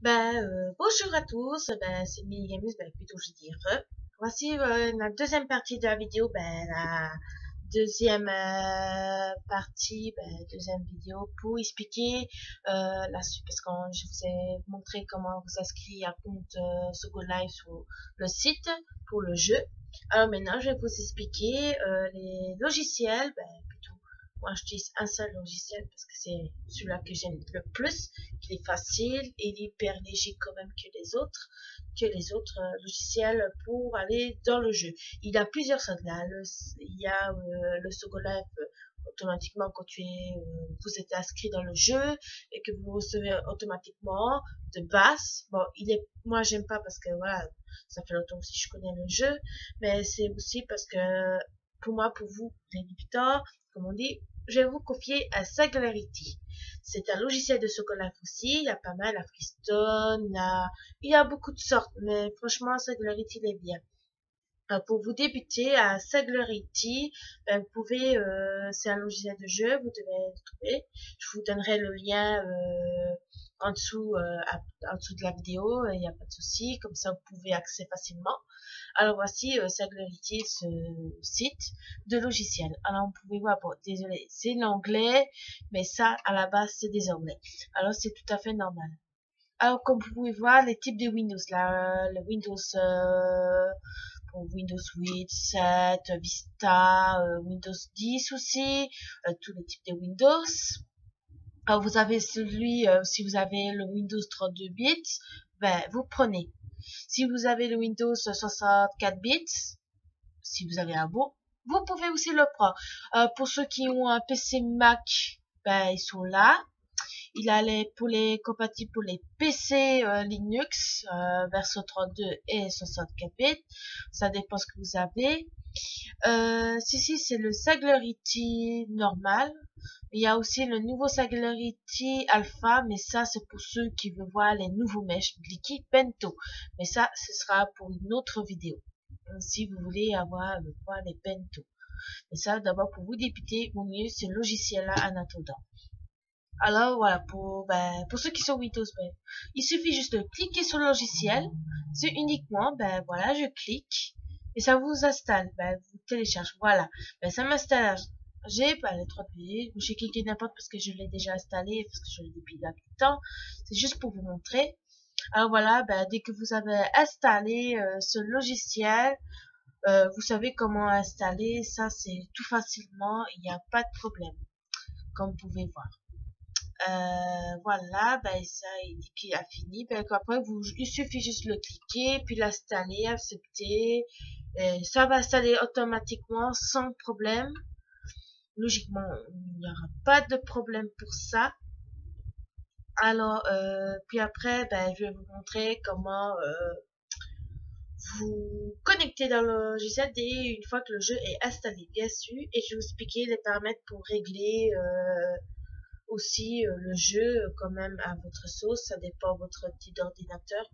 Bonjour à tous, c'est Minigamus, plutôt je dirais. Voici la deuxième partie de la vidéo, la deuxième partie, deuxième vidéo pour expliquer la suite, parce que je vous ai montré comment vous inscrire à compte Sogo Live sur le site pour le jeu. Alors maintenant, je vais vous expliquer les logiciels, plutôt. Moi, j'utilise un seul logiciel parce que c'est celui-là que j'aime le plus, qu'il est facile et il est hyper léger quand même que les autres logiciels pour aller dans le jeu. Il y a plusieurs sortes là. Il y a le Sogo Live automatiquement quand vous êtes inscrit dans le jeu et que vous recevez automatiquement de base. Bon, moi j'aime pas parce que voilà, ça fait longtemps aussi que je connais le jeu, mais c'est aussi parce que pour moi, pour vous, les débutants, comme on dit, je vais vous confier à Singularity. C'est un logiciel de Socolaf aussi, il y a pas mal, la Freestone, il y a beaucoup de sortes, mais franchement, Singularity, il est bien. Pour vous débuter à Singularity, vous pouvez, c'est un logiciel de jeu, vous devez le trouver. Je vous donnerai le lien en dessous, en dessous de la vidéo, il n'y a pas de souci, comme ça vous pouvez accéder facilement. Alors voici Singularity, ce site de logiciel. Alors vous pouvez voir, bon, désolé, c'est l'anglais, mais ça à la base c'est des anglais. Alors c'est tout à fait normal. Alors comme vous pouvez voir, les types de Windows, là, le Windows pour Windows 8, 7, Vista, Windows 10 aussi, tous les types de Windows. Alors vous avez celui, si vous avez le Windows 32 bits, vous prenez. Si vous avez le Windows 64 bits, si vous avez un bon, vous pouvez aussi le prendre. Pour ceux qui ont un PC Mac, ils sont là. Il a pour les compatibles pour les PC Linux, version 32 et 64 bits. Ça dépend ce que vous avez. Si, c'est le Singularity normal. Il y a aussi le nouveau Singularity Alpha, mais ça, c'est pour ceux qui veulent voir les nouveaux meshs Liquid Bento. Mais ça, ce sera pour une autre vidéo. Si vous voulez voir les Bento. Mais ça, d'abord, pour vous débuter, au mieux, ce logiciel-là en attendant. Alors, voilà, pour ceux qui sont Windows, il suffit juste de cliquer sur le logiciel. C'est uniquement, voilà, je clique. Et ça vous installe, vous télécharge, voilà. Ça m'installe. J'ai les 3 pays. J'ai cliqué n'importe parce que je l'ai déjà installé, parce que je l'ai depuis là tout le temps. C'est juste pour vous montrer. Alors voilà, dès que vous avez installé ce logiciel, vous savez comment installer. Ça, c'est tout facilement. Il n'y a pas de problème, comme vous pouvez voir. Voilà, ça il dit qu'il a fini. Après, il suffit juste de le cliquer, puis l'installer, accepter. Et ça va installer automatiquement sans problème. Logiquement, il n'y aura pas de problème pour ça. Alors, puis après, je vais vous montrer comment vous connecter dans le logiciel dès une fois que le jeu est installé, bien sûr. Et je vais vous expliquer les paramètres pour régler aussi le jeu quand même à votre sauce, ça dépend de votre type d'ordinateur.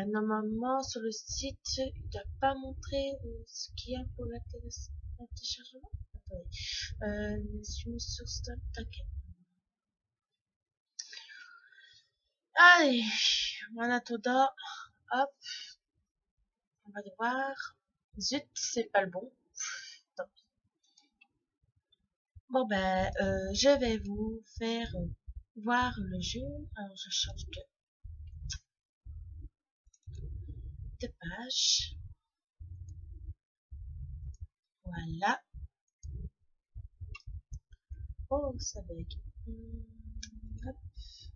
Normalement sur le site il t'a pas montré ce qu'il y a pour la téléchargement. Attendez, je me sur stop, t'inquiète. Allez, en attendant, hop, on va voir. Zut, c'est pas le bon. Tant pis. Bon je vais vous faire voir le jeu. Alors je change de page. Voilà. Oh, ça bug. Hop.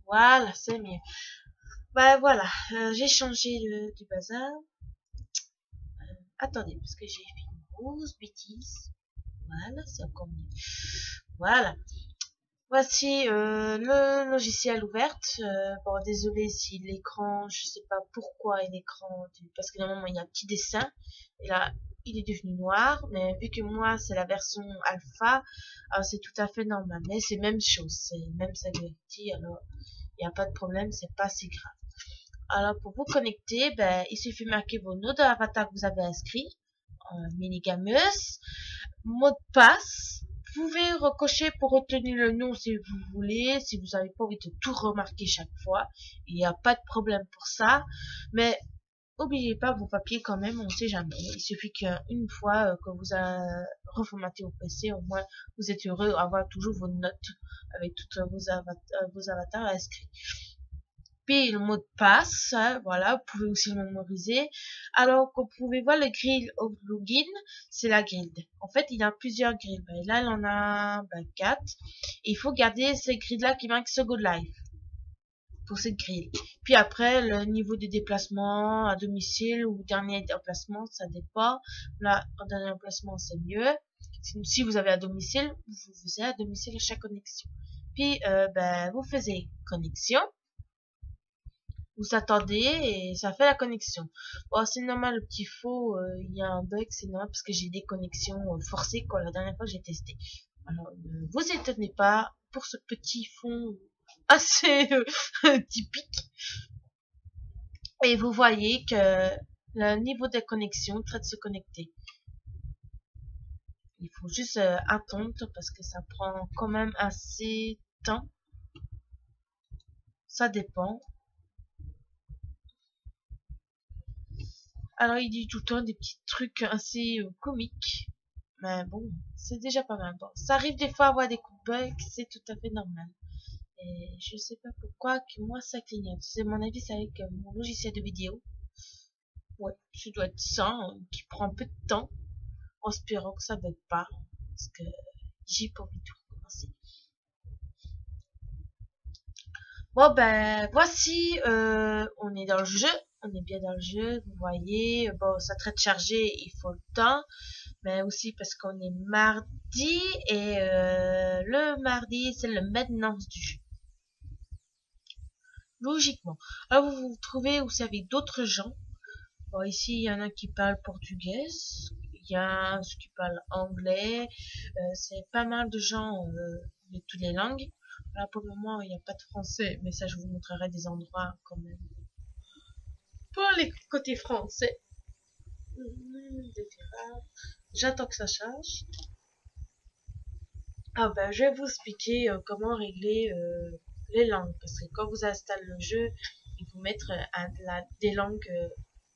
Voilà, c'est mieux. Voilà, j'ai changé du bazar. Attendez, parce que j'ai fait une grosse bêtise. Voilà, c'est encore mieux. Voilà. Voici le logiciel ouvert. Bon, désolé si l'écran, je sais pas pourquoi l'écran, parce que normalement il y a un petit dessin. Et là, il est devenu noir, mais vu que moi c'est la version alpha, alors c'est tout à fait normal. Mais c'est même chose, c'est même Singularity, alors il n'y a pas de problème, c'est pas si grave. Alors pour vous connecter, il suffit de marquer vos noms d'avatar que vous avez inscrit, Minigamus, mot de passe pouvez recocher pour retenir le nom si vous voulez, si vous n'avez pas envie de tout remarquer chaque fois. Il n'y a pas de problème pour ça. Mais oubliez pas vos papiers quand même, on sait jamais. Il suffit qu'une fois que vous reformatez au PC, au moins vous êtes heureux d'avoir toujours vos notes avec toutes vos avatars inscrits. Puis le mot de passe, hein, voilà, vous pouvez aussi le mémoriser. Alors vous pouvez voir le grill of login, c'est la grille. En fait, il y a plusieurs grilles. Ben, là, il en a 4. Et il faut garder ces grilles-là qui marquent Second Life pour cette grille. Puis après, le niveau de déplacement à domicile ou dernier déplacement, ça dépend. Là, en dernier déplacement, c'est mieux. Si vous avez à domicile, vous faisiez à domicile à chaque connexion. Puis, ben, vous faisiez connexion. Vous attendez et ça fait la connexion. Bon, c'est normal, le petit faux, il y a un bug, c'est normal parce que j'ai des connexions forcées quoi, la dernière fois que j'ai testé. Alors, ne vous étonnez pas pour ce petit fond assez typique. Et vous voyez que le niveau de connexion traite de se connecter. Il faut juste attendre parce que ça prend quand même assez de temps. Ça dépend. Alors il dit tout le temps des petits trucs assez comiques. Mais bon, c'est déjà pas mal. Bon, ça arrive des fois à avoir des coups de bug, c'est tout à fait normal. Et je sais pas pourquoi que moi ça clignote. C'est mon avis, c'est avec mon logiciel de vidéo. Ouais, ça doit être ça, hein, qui prend un peu de temps, en espérant que ça bug pas. Parce que j'ai pas envie de tout recommencer. Bon ben voici, on est dans le jeu. On est bien dans le jeu, vous voyez. Bon, ça traite chargé, il faut le temps. Mais aussi parce qu'on est mardi et le mardi c'est le maintenance du jeu. Logiquement. Alors vous vous trouvez aussi avec d'autres gens. Bon, ici il y en a qui parlent portugais, il y a ceux qui parlent anglais. C'est pas mal de gens de toutes les langues. Là pour le moment il n'y a pas de français, mais ça je vous montrerai des endroits quand même. Pour les côtés français. J'attends que ça charge. Ah ben, je vais vous expliquer comment régler les langues. Parce que quand vous installez le jeu, il faut mettre des langues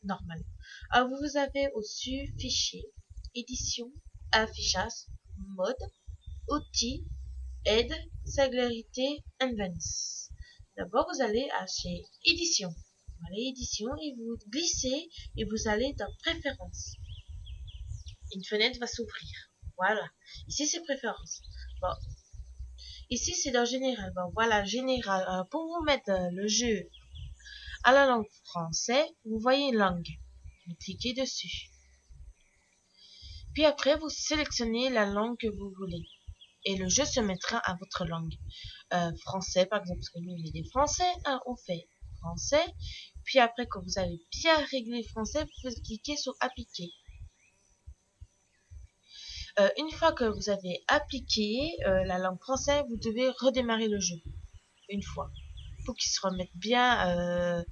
normales. Alors, vous avez au-dessus Fichier, Édition, Affichage, Mode, Outils, Aide, Singularité, Advance. D'abord, vous allez à chez Édition. Vous allez Édition et vous glissez et vous allez dans Préférences. Une fenêtre va s'ouvrir. Voilà. Ici, c'est Préférences. Bon. Ici, c'est dans Général. Bon, voilà, Général. Pour vous mettre le jeu à la langue française, vous voyez langue. Vous cliquez dessus. Puis après, vous sélectionnez la langue que vous voulez. Et le jeu se mettra à votre langue. Français, par exemple, parce que nous, on est des Français. Hein, on fait français. Puis après, quand vous avez bien réglé français, vous cliquez sur Appliquer. Une fois que vous avez appliqué la langue française, vous devez redémarrer le jeu. Une fois. Pour qu'il se remette bien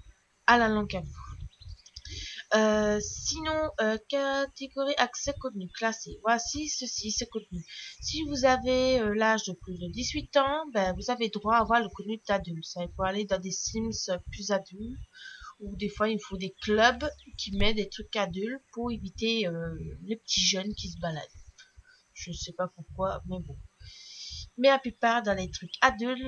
à la langue à vous. Sinon, catégorie accès contenu classé. Voici ceci, c'est contenu. Si vous avez l'âge de plus de 18 ans, ben, vous avez droit à avoir le contenu d'adulte. Ça peut aller dans des Sims plus adultes. Ou des fois, il faut des clubs qui mettent des trucs adultes pour éviter les petits jeunes qui se baladent. Je sais pas pourquoi, mais bon. Mais la plupart dans les trucs adultes,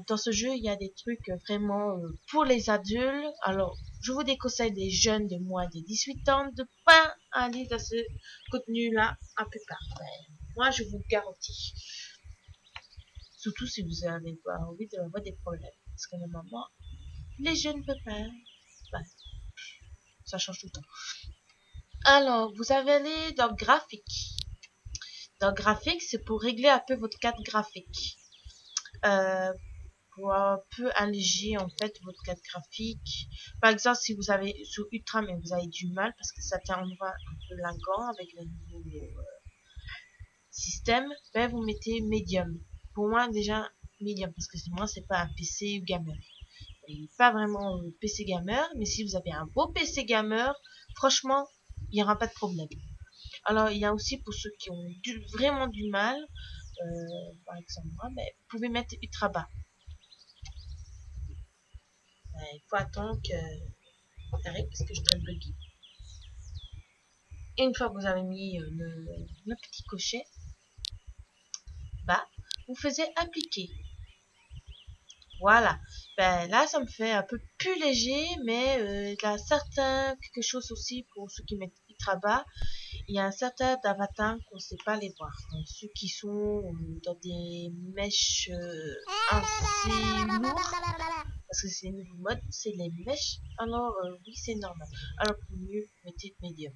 dans ce jeu, il y a des trucs vraiment pour les adultes. Alors, je vous déconseille des jeunes de moins de 18 ans de pas aller dans ce contenu-là la plupart. Moi, je vous garantis. Surtout si vous avez pas envie d'avoir des problèmes. Parce que normalement, les jeunes ne peuvent pas. Ouais. Ça change tout le temps. Alors, vous avez allé dans graphique. Dans graphique, c'est pour régler un peu votre carte graphique. Pour un peu alléger en fait votre carte graphique. Par exemple, si vous avez sous Ultra mais vous avez du mal parce que ça tient un peu lingant avec le nouveau système, ben vous mettez Medium. Pour moi déjà Medium parce que moi c'est pas un PC gamer. Il n'est pas vraiment PC gamer, mais si vous avez un beau PC gamer, franchement, il n'y aura pas de problème. Alors, il y a aussi pour ceux qui ont vraiment du mal, par exemple moi, mais vous pouvez mettre ultra bas. Il faut attendre que j'arrive parce que je traite le guide. Et une fois que vous avez mis le petit cocher bas, vous faisiez appliquer. Voilà. Ben là, ça me fait un peu plus léger, mais il y a certain quelque chose aussi pour ceux qui mettent ultra bas. Il y a un certain avatar qu'on ne sait pas les voir. Ceux qui sont dans des mèches assez lourds, parce que c'est une nouveau mode, c'est les mèches. Alors oui, c'est normal. Alors pour mieux, mettez médium.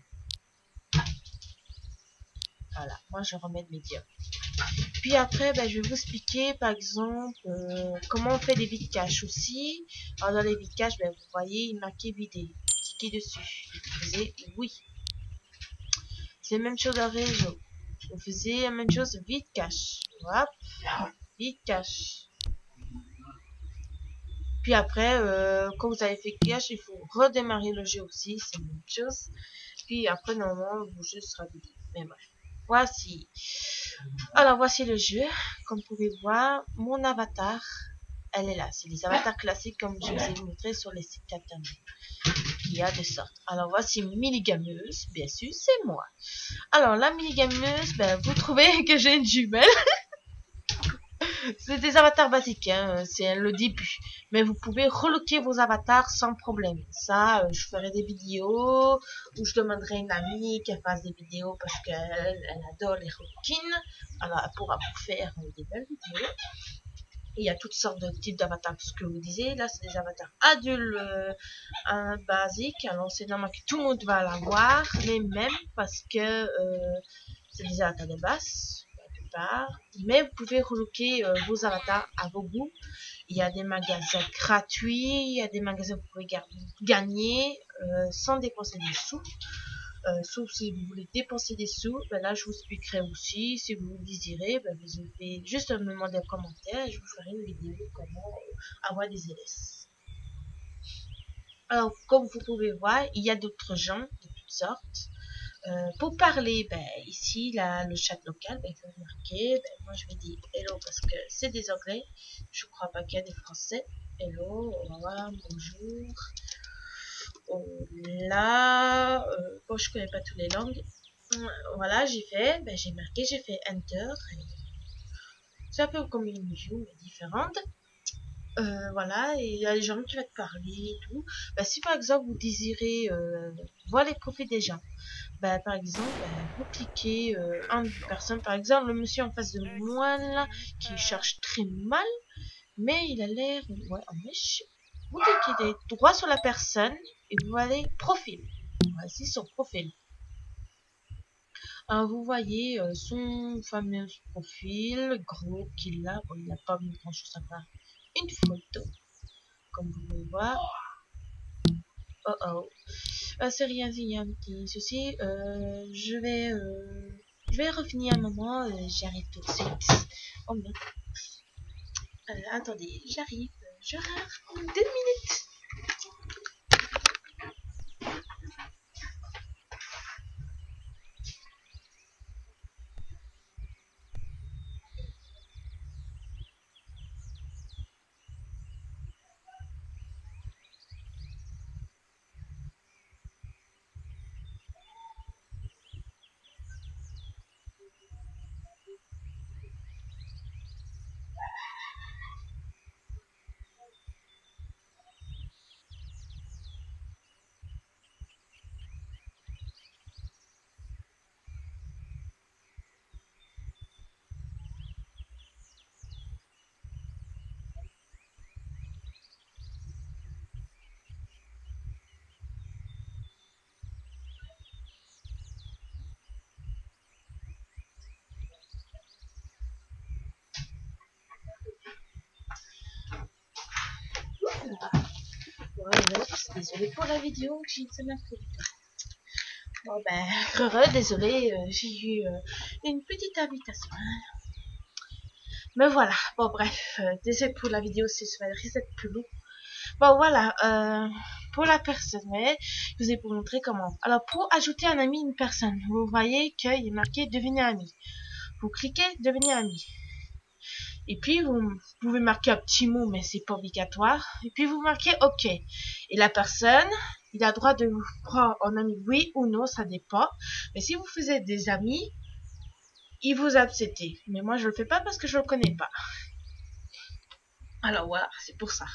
Voilà, moi je remets de médium. Puis après, ben, je vais vous expliquer par exemple comment on fait des vides caches aussi. Alors dans les vides caches, ben, vous voyez, il marqué vider. Cliquez dessus. Vous faisiez oui. C'est la même chose dans réseau. Vous faisiez la même chose vide cache. Hop, vide cache. Puis après, quand vous avez fait cache, il faut redémarrer le jeu aussi, c'est la même chose. Puis après, normalement, le jeu sera vidé. Mais bref. Voici. Alors, voici le jeu. Comme vous pouvez voir, mon avatar, elle est là. C'est les avatars classiques comme je vous ai montré sur les sites internet. Il y a des sortes. Alors, voici Minigameuse. Bien sûr, c'est moi. Alors, la Minigameuse, ben, vous trouvez que j'ai une jumelle. C'est des avatars basiques, hein, c'est le début. Mais vous pouvez relooker vos avatars sans problème. Ça, je ferai des vidéos où je demanderai à une amie qu'elle fasse des vidéos parce qu'elle adore les relooking. Alors, elle pourra vous faire des belles vidéos. Il y a toutes sortes de types d'avatars, ce que vous disiez. Là, c'est des avatars adultes basiques. Alors, c'est normal que tout le monde va l'avoir, les mêmes, parce que c'est des avatars de base. Mais vous pouvez relooker vos avatars à vos goûts. Il y a des magasins gratuits, il y a des magasins où vous pouvez gagner sans dépenser des sous. Sauf si vous voulez dépenser des sous, ben là je vous expliquerai aussi. Si vous le désirez, ben vous avez juste à me demander en commentaire et je vous ferai une vidéo comment avoir des LS. Alors comme vous pouvez voir, il y a d'autres gens de toutes sortes. Pour parler, ben, ici, là, le chat local, ben, il faut marquer, ben, moi je vais dire hello parce que c'est des anglais, je crois pas qu'il y a des français. Hello, au revoir, bonjour, là, bon, je connais pas toutes les langues. Voilà, j'ai fait, ben, j'ai marqué, j'ai fait enter. C'est un peu comme une view, mais différente. Voilà, et il y a des gens qui vont te parler et tout. Ben, si par exemple vous désirez voir les profils des gens, bah, par exemple, vous cliquez une personne, par exemple, le monsieur en face de moi, là, qui cherche très mal, mais il a l'air, ouais, en mèche. Vous cliquez droit sur la personne et vous allez profil. Voici son profil. Alors, vous voyez son fameux profil, gros qu'il a. Bon, il n'a pas mis grand chose à part une photo, comme vous pouvez voir. Oh oh. C'est rien, c'est un petit souci. Je vais revenir un moment. J'arrive tout de suite. Oh non. Attendez, j'arrive. Je rare 2 minutes. Ouais, désolé pour la vidéo, j'ai une semaine pour bon ben, désolé, j'ai eu une petite invitation. Mais voilà, bon bref, désolé pour la vidéo, si ça risque d'être plus long. Bon voilà, pour la personne, ouais, je vous ai montré comment. Alors pour ajouter un ami une personne, vous voyez qu'il est marqué devenir ami. Vous cliquez devenir ami. Et puis vous pouvez marquer un petit mot, mais c'est pas obligatoire. Et puis vous marquez OK. Et la personne, il a le droit de vous prendre en ami, oui ou non, ça dépend. Mais si vous faisiez des amis, il vous accepte. Mais moi je le fais pas parce que je le connais pas. Alors voilà, c'est pour ça.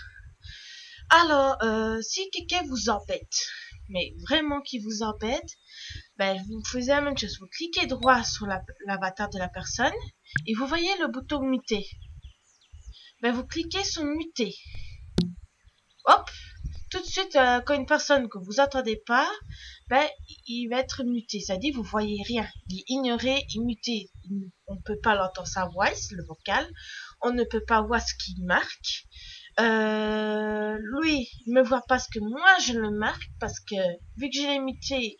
Alors, si quelqu'un vous embête, mais vraiment qui vous embête, ben vous faites la même chose. Vous cliquez droit sur l'avatar de la personne et vous voyez le bouton muter. Ben vous cliquez sur muter. Hop, tout de suite, quand une personne que vous attendez pas, ben il va être muté. C'est-à-dire vous voyez rien. Il est ignoré, il est muté. On ne peut pas l'entendre sa voix, le vocal. On ne peut pas voir ce qu'il marque. Lui, il me voit parce que moi je le marque, parce que vu que je l'ai muté,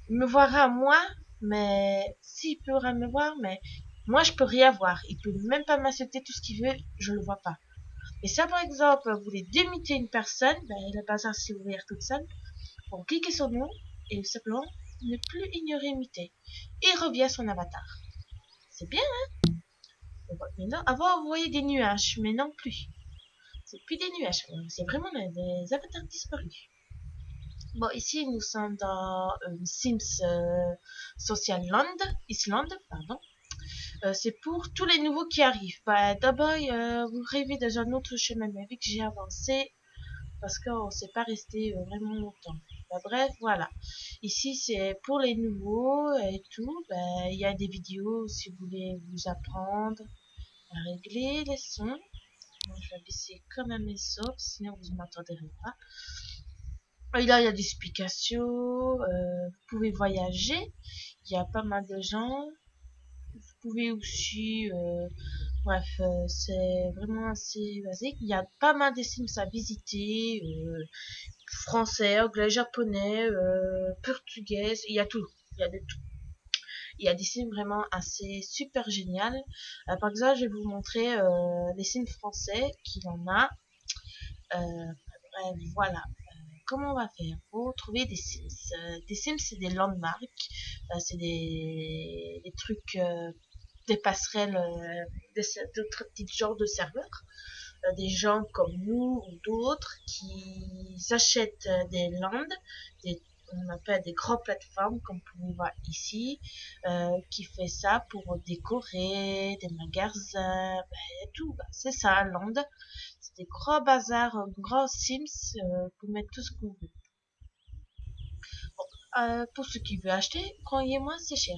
il me verra moi, mais s'il pourra me voir, mais moi je peux rien voir. Il peut même pas m'insulter tout ce qu'il veut, je le vois pas. Et ça par exemple, vous voulez démuter une personne, ben le bazar s'est ouvert toute seule. Bon, cliquez sur le nom et simplement ne plus ignorer muter. Et il revient à son avatar. C'est bien, hein? Maintenant, avant vous voyez des nuages, mais non plus. C'est plus des nuages, c'est vraiment des avatars disparus. Bon, ici, nous sommes dans Sims Social Land, Island, pardon. C'est pour tous les nouveaux qui arrivent. Bah, d'abord, vous rêvez dans un autre chemin, mais vu que j'ai avancé, parce qu'on s'est pas resté vraiment longtemps. Bah, bref, voilà. Ici, c'est pour les nouveaux et tout. Bah, il y a des vidéos si vous voulez vous apprendre à régler les sons. Moi, je vais baisser quand même les sauts, sinon vous ne m'entendrez pas. Et là, il y a des explications. Vous pouvez voyager. Il y a pas mal de gens. Vous pouvez aussi... bref, c'est vraiment assez basique. Il y a pas mal de Sims à visiter. Français, anglais, japonais, portugais. Il y a tout. Il y a de tout. Il y a des Sims vraiment assez super génial. Par exemple, je vais vous montrer les Sims français qu'il en a. Bref, voilà. Comment on va faire pour trouver des Sims? Des Sims, c'est des landmarks, c'est des trucs, des passerelles, d'autres petits genres de serveurs. Des gens comme nous ou d'autres qui achètent des landes, on appelle des grandes plateformes comme vous pouvez voir ici, qui fait ça pour décorer des magasins, tout, c'est ça, land. C'est des gros bazars, gros Sims, pour mettre tout ce qu'on veut. Bon, pour ceux qui veulent acheter, croyez-moi, c'est cher.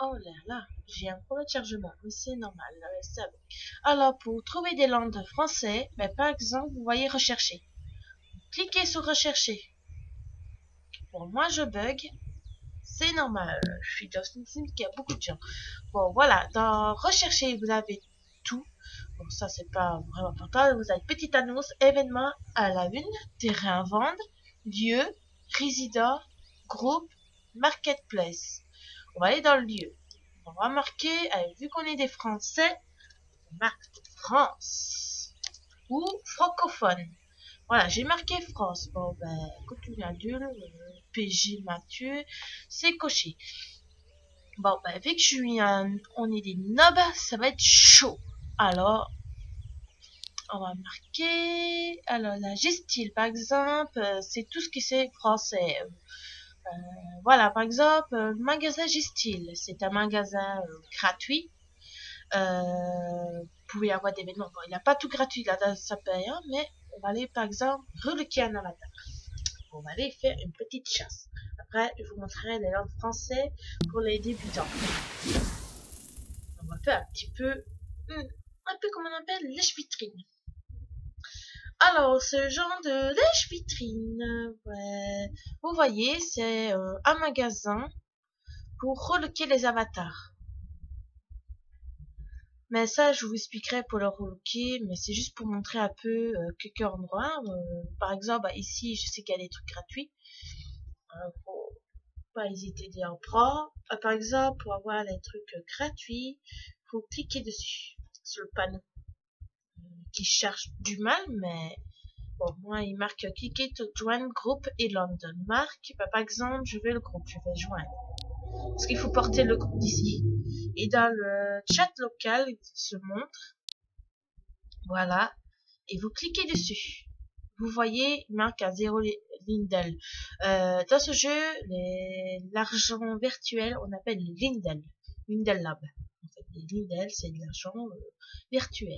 Oh là là, j'ai un problème de chargement, mais c'est normal, ça va. Alors, pour trouver des landes français, par exemple, vous voyez rechercher. Cliquez sur rechercher. Bon, moi je bug, c'est normal, je suis dans une sim qui a beaucoup de gens. Bon, voilà, dans rechercher, vous avez tout. Bon, ça c'est pas vraiment important. Vous avez petite annonce, événement à la une, terrain à vendre, lieu, résident, groupe, marketplace. On va aller dans le lieu. On va marquer, vu qu'on est des Français, on marque France ou francophone. Voilà, j'ai marqué France. Bon, contenu adulte, PG Mathieu, c'est coché. Bon, vu que on est des nobs, ça va être chaud. Alors, on va marquer, alors la Gestil, par exemple, c'est tout ce qui c'est français. Voilà, par exemple, magasin Gestil, c'est un magasin gratuit. Vous pouvez avoir des événements. Bon, il n'a pas tout gratuit là dans sa période, mais on va aller par exemple reloquer un avatar. On va aller faire une petite chasse. Après, je vous montrerai les langues français pour les débutants. On va faire un petit peu comme on appelle lèche-vitrine. Alors, ce genre de lèche-vitrine, vous voyez, c'est un magasin pour reloquer les avatars. Mais ça, je vous expliquerai pour le relooker, mais c'est juste pour montrer un peu quelques endroits. Par exemple, ici, je sais qu'il y a des trucs gratuits. Faut pas hésiter d'y en prendre. Par exemple, pour avoir les trucs gratuits, faut cliquer dessus, sur le panneau, qui cherche du mal, mais bon, moi, il marque cliquer to join groupe et London. Marque, par exemple, je vais le groupe, je vais joindre. Parce qu'il faut porter le groupe d'ici. Et dans le chat local, il se montre. Voilà. Et vous cliquez dessus. Vous voyez, il marque à 0 Lindel. Dans ce jeu, l'argent virtuel, on appelle les Lindel. Lindel Lab. En fait, les Lindel, c'est de l'argent virtuel.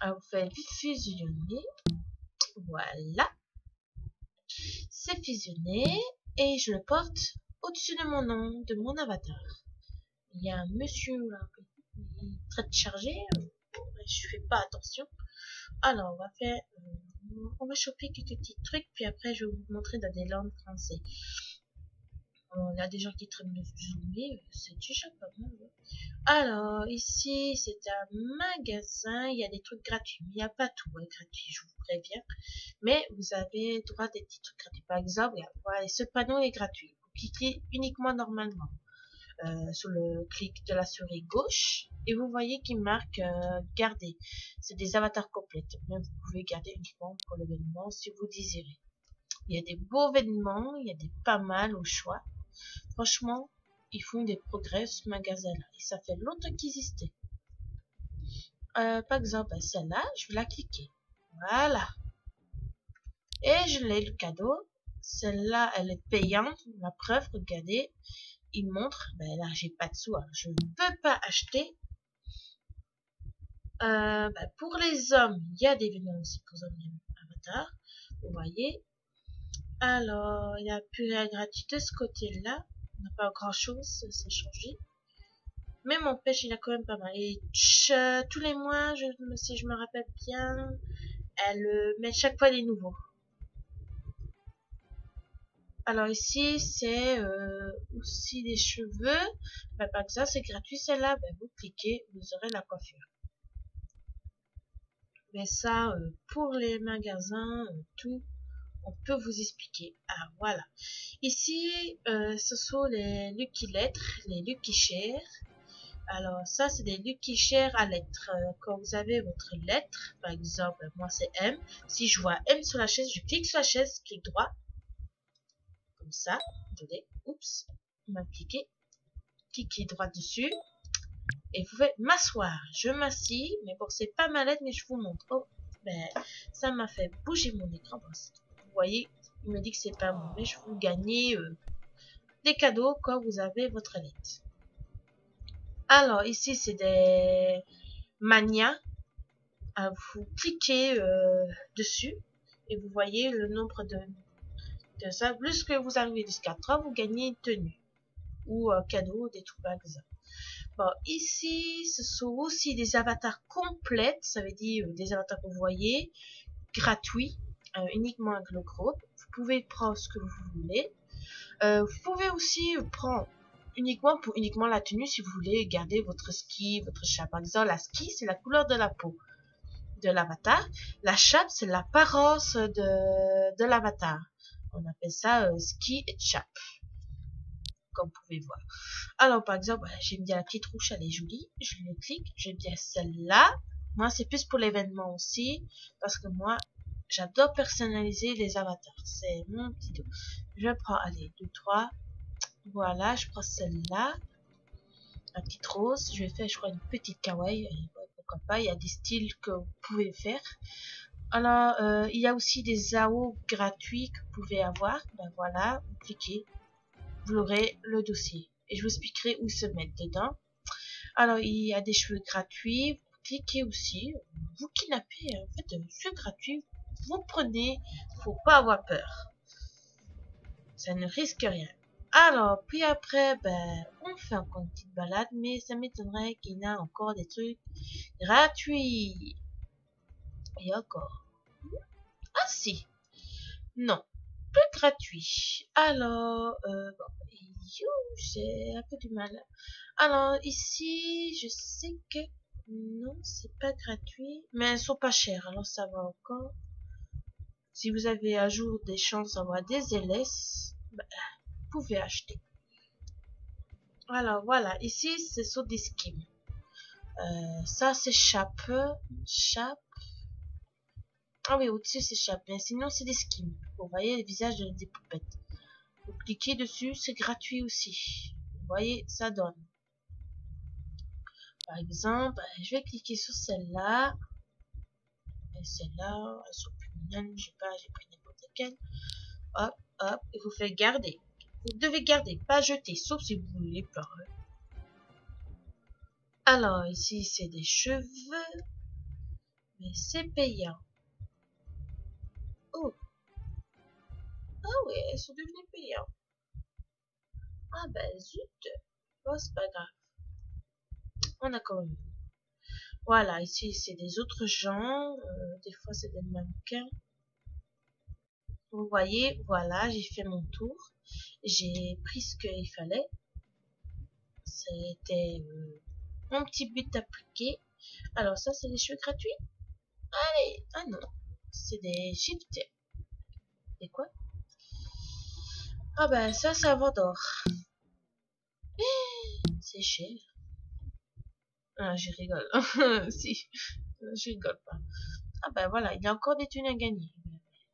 Alors, vous faites fusionner. Voilà. C'est fusionné. Et je le porte au-dessus de mon nom, de mon avatar. Il y a un monsieur là, il est très chargé. Je fais pas attention. Alors, on va choper quelques petits trucs, puis après, je vais vous montrer dans des langues françaises. On a des gens qui traînent de zoomer, c'est déjà pas mal. Alors, ici, c'est un magasin, il y a des trucs gratuits, mais il n'y a pas tout gratuit, je vous préviens. Mais vous avez droit à des petits trucs gratuits. Par exemple, voilà, ce panneau est gratuit. Vous cliquez uniquement normalement. Sur le clic de la souris gauche et vous voyez qu'il marque garder. C'est des avatars complètes, mais vous pouvez garder uniquement pour l'événement si vous désirez. Il y a des beaux événements, il y a des pas mal au choix. Franchement, ils font des progrès ce magasin-là et ça fait longtemps qu'il existait. Par exemple, celle-là, je vais la cliquer. Voilà. Et je l'ai le cadeau. Celle-là, elle est payante. La preuve, regardez. Il montre, ben là j'ai pas de sous, alors je ne peux pas acheter. Ben pour les hommes, il y a des événements aussi pour les hommes avatar, vous voyez. Alors, il y a plus rien gratuit de ce côté-là, on n'a pas grand chose, c'est changé. Mais mon pêche, il a quand même pas mal. Et tous les mois, si je me rappelle bien, elle met chaque fois des nouveaux. Alors ici, c'est aussi des cheveux. Ben, par exemple, c'est gratuit celle-là. Ben, vous cliquez, vous aurez la coiffure. Mais ça, pour les magasins, tout, on peut vous expliquer. Ah, voilà. Ici, ce sont les Lucky Lettres, les Lucky Shares. Alors, ça, c'est des Lucky Shares à lettres. Quand vous avez votre lettre, par exemple, moi, c'est M. Si je vois M sur la chaise, je clique sur la chaise, clic droit. Comme ça. Attendez. Oups. On m'a cliqué. Cliquez droit dessus. Et vous pouvez m'asseoir. Je m'assis. Mais bon, c'est pas ma lettre, mais je vous montre. Oh, ben, ça m'a fait bouger mon écran. Vous voyez, il me dit que c'est pas bon. Mais je vous gagnez des cadeaux quand vous avez votre lettre. Alors, ici, c'est des manias. Alors, vous cliquez dessus. Et vous voyez le nombre de ça. Plus que vous arrivez jusqu'à 3, vous gagnez une tenue. Ou un cadeau, des trucs par exemple. Bon, ici, ce sont aussi des avatars complètes, ça veut dire des avatars que vous voyez, gratuits, uniquement avec le groupe. Vous pouvez prendre ce que vous voulez. Vous pouvez aussi prendre uniquement la tenue si vous voulez garder votre ski, votre chape. Par exemple, la ski, c'est la couleur de la peau de l'avatar. La chape, c'est l'apparence de l'avatar. On appelle ça ski et chape, comme vous pouvez voir. Alors, par exemple, j'aime bien la petite rouge, elle est jolie. Je le clique. J'aime bien celle-là. Moi, c'est plus pour l'événement aussi. Parce que moi, j'adore personnaliser les avatars. C'est mon petit dos. Je prends, allez, 2, 3. Voilà, je prends celle-là. La petite rose. Je vais faire, je crois, une petite kawaii. Pourquoi pas. Il y a des styles que vous pouvez faire. Alors, il y a aussi des AO gratuits que vous pouvez avoir. Ben voilà, vous cliquez. Vous aurez le dossier. Et je vous expliquerai où se mettre dedans. Alors, il y a des cheveux gratuits. Vous cliquez aussi. Vous kidnappez. En fait, cheveux gratuits. Vous prenez. Faut pas avoir peur. Ça ne risque rien. Alors, puis après, ben, on fait encore une petite balade. Mais ça m'étonnerait qu'il y ait encore des trucs gratuits. Et encore. Ah si. Non. Peu gratuit. Alors, bon, j'ai un peu du mal. Alors, ici, je sais que non, c'est pas gratuit, mais elles sont pas chères, alors ça va encore. Si vous avez à jour des chances d'avoir des LS, bah, vous pouvez acheter. Alors, voilà, ici, ce sont des skims. Ça, c'est chape. Ah oui, au-dessus, c'est chape, mais sinon, c'est des skims. Vous voyez les visages des poupettes. Vous cliquez dessus, c'est gratuit aussi. Vous voyez, ça donne. Par exemple, je vais cliquer sur celle-là. Et celle-là, elles sont plus mignonnes. Je sais pas, j'ai pris n'importe laquelle. Hop, hop, et vous faites garder. Vous devez garder, pas jeter, sauf si vous voulez pas. Alors, ici, c'est des cheveux. Mais c'est payant. Oh, ah oui, elles sont devenues payantes. Ah ben zut. Bon, c'est pas grave. On a quand même. Voilà, ici, c'est des autres gens. Des fois, c'est des mannequins. Vous voyez, voilà, j'ai fait mon tour. J'ai pris ce qu'il fallait. C'était mon petit but appliqué. Alors ça, c'est des cheveux gratuits. Allez, ah non, c'est des shifts. Et quoi? Ah ben ça, c'est un vendeur. C'est cher. Ah, je rigole. Si, je rigole pas. Ah ben voilà, il y a encore des thunes à gagner.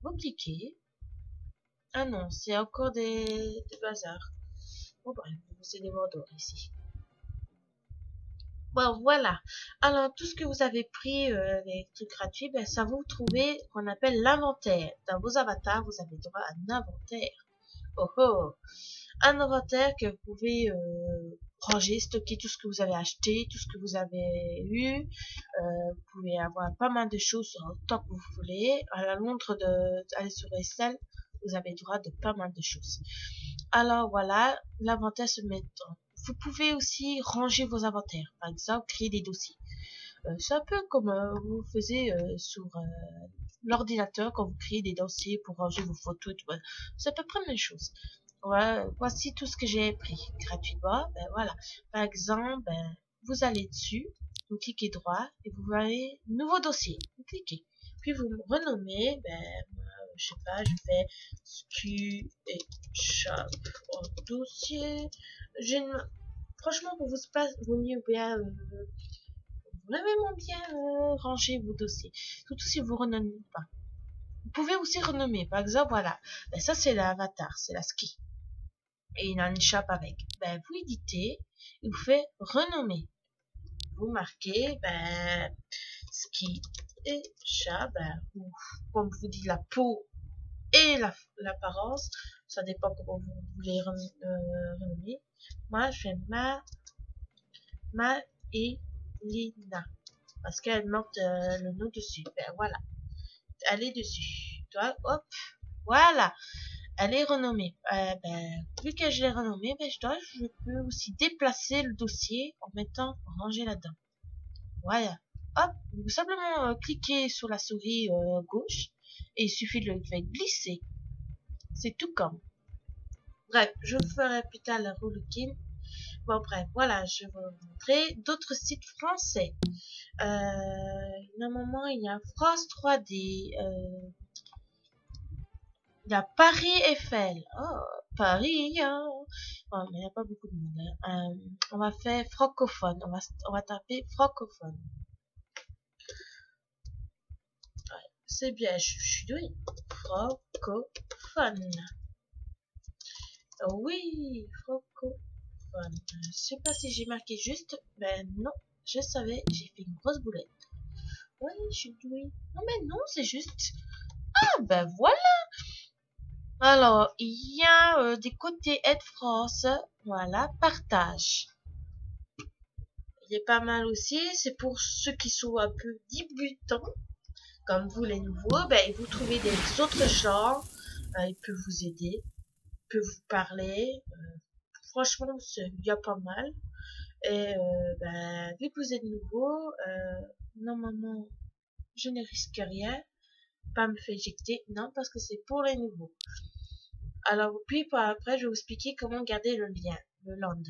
Vous cliquez. Ah non, c'est encore des bazars. Bon bref, c'est des vendeurs ici. Bon, voilà. Alors, tout ce que vous avez pris, les trucs gratuits, ben, ça vous trouvez qu'on appelle l'inventaire. Dans vos avatars, vous avez droit à un inventaire. Oh oh! Un inventaire que vous pouvez ranger, stocker tout ce que vous avez acheté, tout ce que vous avez eu. Vous pouvez avoir pas mal de choses autant que vous voulez. À la montre d'aller sur Excel, vous avez droit de pas mal de choses. Alors voilà, l'inventaire se met en vous pouvez aussi ranger vos inventaires. Par exemple, créer des dossiers. C'est un peu comme vous faisiez sur l'ordinateur quand vous créez des dossiers pour ranger vos photos. Ouais. C'est à peu près la même chose. Voilà, voici tout ce que j'ai pris gratuitement. Ben, voilà. Par exemple, ben, vous allez dessus, vous cliquez droit et vous voyez nouveau dossier. Vous cliquez. Puis vous le renommez. Ben, je sais pas, je fais SQ et chat en dossier. Franchement, pour vous mieux bien, vraiment bien ranger vos dossiers. Surtout si vous renommez pas. Vous pouvez aussi renommer. Par exemple, voilà. Ben, ça, c'est l'avatar, c'est la ski. Et il a une chape avec. Ben, vous éditez et vous faites renommer. Vous marquez, ben, ski et chat, ben, ou, comme je vous dis, la peau et l'apparence. Ça dépend comment vous voulez renommer. Moi, je fais Ma et Lina. Parce qu'elle manque le nom dessus. Ben voilà. Elle est dessus. Toi, hop. Voilà. Elle est renommée. Ben, vu que je l'ai renommée, ben, je peux aussi déplacer le dossier en mettant ranger là-dedans. Voilà. Hop. Vous simplement cliquer sur la souris gauche et il suffit de le faire glisser. C'est tout comme. Bref, je vous ferai plus tard la relooking. Bon, bref, voilà, je vais vous montrer d'autres sites français. Normalement, il y a France 3D. Il y a Paris Eiffel. Oh, Paris, hein. Oh, mais il n'y a pas beaucoup de monde. Hein. On va faire francophone. On va taper francophone. Ouais, c'est bien, je suis douée. Francophone. Oh, oui, francophone. Je sais pas si j'ai marqué juste. Ben non, je savais, j'ai fait une grosse boulette. Ouais, je suis douée. Non mais non, c'est juste. Ah ben voilà. Alors, il y a des côtés Aide France. Voilà, partage. Il est pas mal aussi. C'est pour ceux qui sont un peu débutants, comme vous les nouveaux. Ben, vous trouvez des autres gens. Ils peuvent vous aider, ils peuvent vous parler. Franchement, il y a pas mal. Et ben, vu que vous êtes nouveau, normalement, je ne risque rien. Pas me faire éjecter. Non, parce que c'est pour les nouveaux. Alors, puis après, je vais vous expliquer comment garder le lien, le land,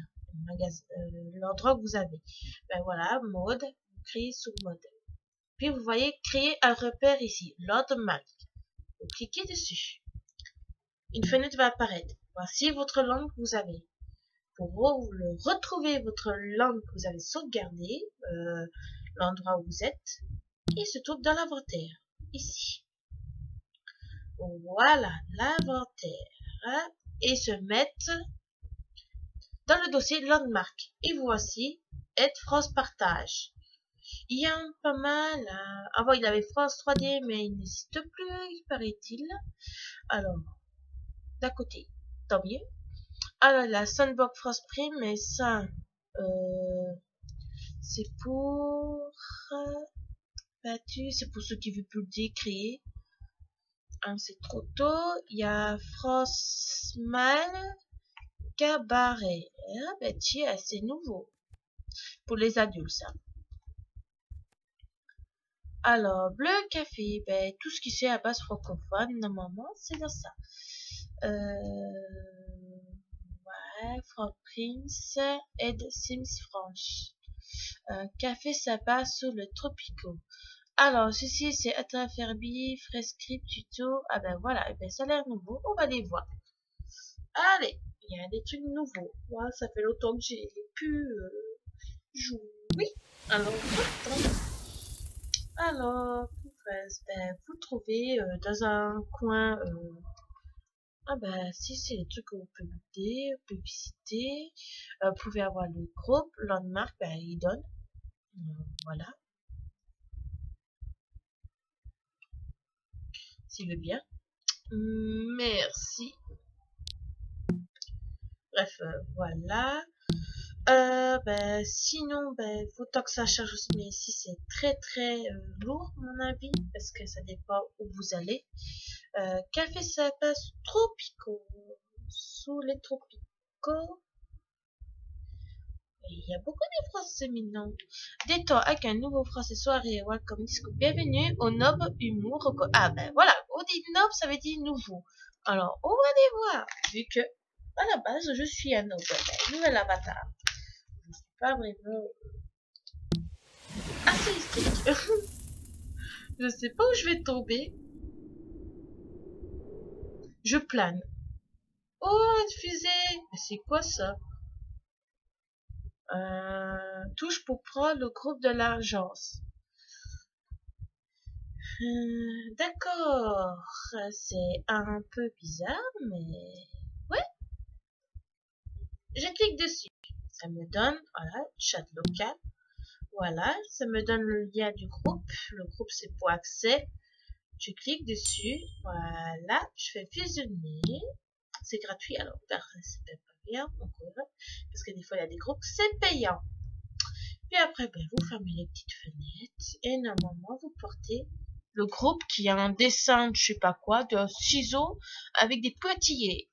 l'endroit que vous avez. Ben voilà, mode, vous créez sur mode. Puis vous voyez créer un repère ici, landmark. Vous cliquez dessus. Une fenêtre va apparaître. Voici votre langue que vous avez. Pour retrouver votre langue que vous avez sauvegardée, l'endroit où vous êtes, il se trouve dans l'inventaire, ici. Voilà, l'inventaire. Et se mettre dans le dossier landmark. Et voici Aide France Partage. Il y a pas mal. Avant, il avait France 3D, mais il n'existe plus, il paraît-il. Alors, d'à côté, tant mieux. Alors, la Sandbox France Prime, mais ça, c'est pour... c'est pour ceux qui veulent plus le décréer. Hein, c'est trop tôt. Il y a France Mal Cabaret. Ah, ben, tiens, c'est nouveau. Pour les adultes, ça. Alors, bleu café, ben, tout ce qui c'est à base francophone, normalement, c'est dans ça. Ouais, Franck Prince, Ed Sims Franche. Café sapa sous le Tropico. Alors, ceci, c'est Attraferbi, Frescript, Tuto. Ah ben voilà, ben, ça a l'air nouveau, on va les voir. Allez, il y a des trucs nouveaux. Moi, ça fait longtemps que j'ai pu jouer. Oui, alors, attends. Alors, ben, vous trouvez dans un coin... ah ben, si c'est les trucs que vous pouvez goûter, vous pouvez visiter. Vous pouvez avoir le groupe, landmark, ben, il donne. Voilà, s'il veut bien. Merci. Bref, voilà. Ben, sinon, ben, faut tant que ça charge aussi, mais ici c'est très très lourd, à mon avis, parce que ça dépend où vous allez. Café ça passe tropicaux, sous les tropicaux. Et il y a beaucoup de français maintenant. Détends avec un nouveau français soirée, welcome disco. Bienvenue au Nob Humour. Ah ben voilà, on dit Nob, ça veut dire nouveau. Alors, on va aller voir, vu que à la base je suis un Nob, ben, nouvel avatar. Je suis pas vraiment assez hystérique. Je sais pas où je vais tomber. Je plane. Oh, une fusée! Mais c'est quoi ça? Touche pour prendre le groupe de l'agence. D'accord. C'est un peu bizarre, mais... Ouais. Je clique dessus. Ça me donne, voilà, chat local. Voilà, ça me donne le lien du groupe. Le groupe, c'est pour accès. Je clique dessus. Voilà, je fais fusionner. C'est gratuit, alors c'est pas payant, parce que des fois il y a des groupes, c'est payant. Puis après, ben, vous fermez les petites fenêtres et normalement vous portez le groupe qui a un dessin de je sais pas quoi, de ciseaux avec des pointillés.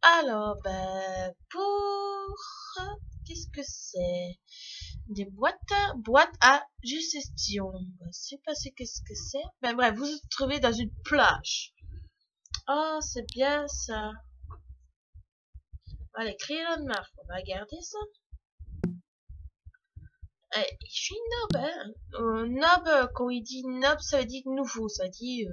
Alors, ben, pour... Qu'est-ce que c'est? Des boîtes à gestion. Je sais pas qu'est-ce que c'est. Ben bref, vous vous trouvez dans une plage. Oh, c'est bien ça. Allez, créer landmark. On va garder ça. Je suis nob, hein. Nob, quand il dit nob, ça veut dire nouveau. Ça dit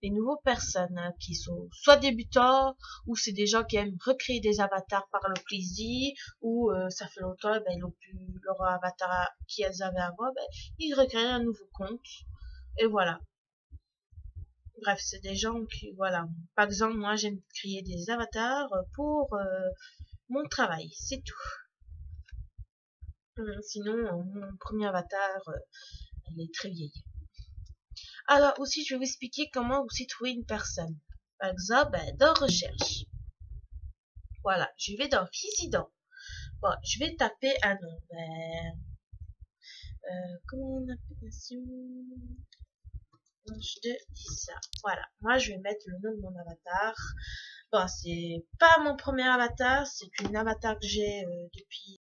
les nouvelles personnes hein, qui sont soit débutants, ou c'est des gens qui aiment recréer des avatars par le plaisir, ou ça fait longtemps, ben, ils n'ont plus leur avatar qu'ils avaient avant, ben, ils recréent un nouveau compte. Et voilà. Bref, c'est des gens qui, voilà. Par exemple, moi, j'aime créer des avatars pour mon travail. C'est tout. Sinon, mon premier avatar, elle est très vieille. Alors, aussi, je vais vous expliquer comment aussi trouver une personne. Par exemple, ben, dans recherche. Voilà, je vais dans résident. Bon, je vais taper un nom. Ben, comment on appelle ça? Je dis ça. Voilà, moi, je vais mettre le nom de mon avatar. Bon, c'est pas mon premier avatar, c'est une avatar que j'ai depuis